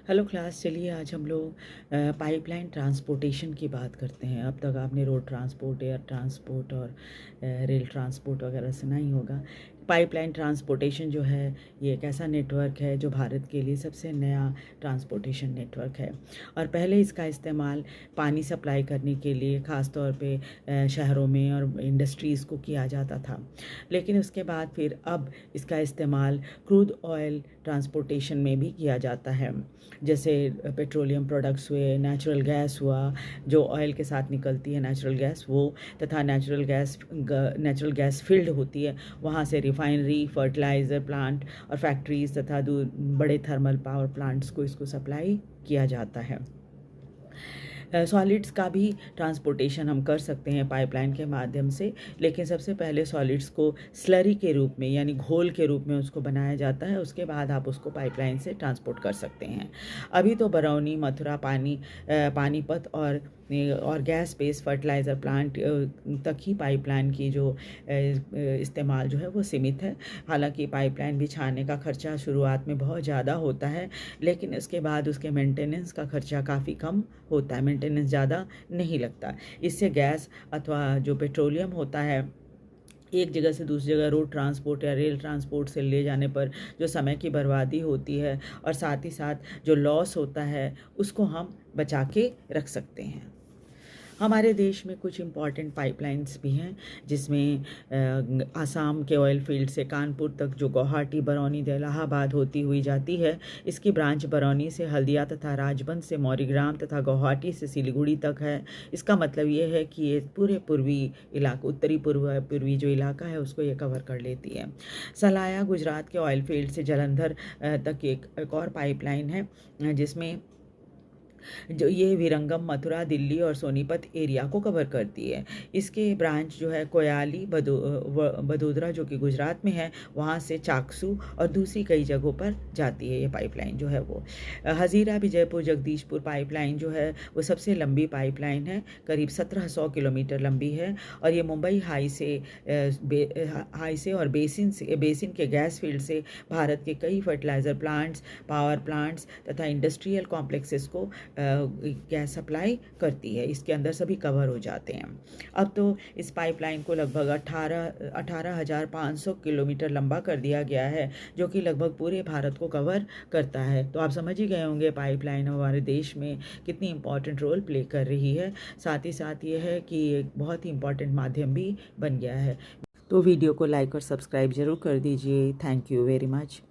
Hello class, चलिए आज हम लोग पाइपलाइन ट्रांसपोर्टेशन की बात करते हैं। अब तक आपने रोड ट्रांसपोर्ट, एयर ट्रांसपोर्ट और रेल ट्रांसपोर्ट वगैरह सुना ही होगा। पाइपलाइन ट्रांसपोर्टेशन जो है ये एक ऐसा नेटवर्क है जो भारत के लिए सबसे नया ट्रांसपोर्टेशन नेटवर्क है। और पहले इसका इस्तेमाल पानी सप्लाई करने के लिए ख़ास तौर पे शहरों में और इंडस्ट्रीज़ को किया जाता था। लेकिन उसके बाद फिर अब इसका इस्तेमाल क्रूड ऑयल ट्रांसपोर्टेशन में भी किया जाता है। जैसे पेट्रोलियम प्रोडक्ट्स हुए, नेचुरल गैस हुआ, जो ऑयल के साथ निकलती है नेचुरल गैस वो, तथा नेचुरल गैस फील्ड होती है, वहाँ से रिफाइनरी, फर्टिलाइज़र प्लांट और फैक्ट्रीज़ तथा बड़े थर्मल पावर प्लांट्स को इसको सप्लाई किया जाता है। सॉलिड्स का भी ट्रांसपोर्टेशन हम कर सकते हैं पाइपलाइन के माध्यम से, लेकिन सबसे पहले सॉलिड्स को स्लरी के रूप में यानी घोल के रूप में उसको बनाया जाता है। उसके बाद आप उसको पाइपलाइन से ट्रांसपोर्ट कर सकते हैं। अभी तो बरौनी, मथुरा, पानीपत और गैस बेस्ड फर्टिलाइज़र प्लांट तक ही पाइपलाइन की जो इस्तेमाल जो है वो सीमित है। हालांकि पाइपलाइन बिछाने का खर्चा शुरुआत में बहुत ज़्यादा होता है, लेकिन उसके बाद उसके मेंटेनेंस का खर्चा काफ़ी कम होता है, मेंटेनेंस ज़्यादा नहीं लगता। इससे गैस अथवा जो पेट्रोलियम होता है एक जगह से दूसरी जगह रोड ट्रांसपोर्ट या रेल ट्रांसपोर्ट से ले जाने पर जो समय की बर्बादी होती है और साथ ही साथ जो लॉस होता है उसको हम बचा के रख सकते हैं। हमारे देश में कुछ इम्पॉर्टेंट पाइपलाइंस भी हैं, जिसमें आसाम के ऑयल फील्ड से कानपुर तक जो गुवाहाटी, बरौनी, इलाहाबाद होती हुई जाती है। इसकी ब्रांच बरौनी से हल्दिया तथा राजबंद से मौरीग्राम तथा गुवाहाटी से सिलीगुड़ी तक है। इसका मतलब ये है कि ये पूरे पूर्वी इलाका, उत्तरी पूर्वी जो इलाका है उसको ये कवर कर लेती है। सलाया गुजरात के ऑयल फील्ड से जलंधर तक एक और पाइपलाइन है, जिसमें जो ये विरंगम, मथुरा, दिल्ली और सोनीपत एरिया को कवर करती है। इसके ब्रांच जो है कोयाली, बदोदरा जो कि गुजरात में है, वहाँ से चाकसू और दूसरी कई जगहों पर जाती है ये पाइपलाइन जो है वो। हज़ीरा विजयपुर जगदीशपुर पाइपलाइन जो है वो सबसे लंबी पाइपलाइन है, करीब 1700 किलोमीटर लंबी है। और ये मुंबई हाई से और बेसिन के गैस फील्ड से भारत के कई फर्टिलाइज़र प्लांट्स, पावर प्लांट्स तथा इंडस्ट्रियल कॉम्प्लेक्सेस को गैस सप्लाई करती है। इसके अंदर सभी कवर हो जाते हैं। अब तो इस पाइपलाइन को लगभग 18,500 किलोमीटर लंबा कर दिया गया है, जो कि लगभग पूरे भारत को कवर करता है। तो आप समझ ही गए होंगे पाइपलाइन हमारे देश में कितनी इम्पॉर्टेंट रोल प्ले कर रही है। साथ ही साथ ये है कि एक बहुत ही इम्पॉर्टेंट माध्यम भी बन गया है। तो वीडियो को लाइक और सब्सक्राइब ज़रूर कर दीजिए। Thank you very much.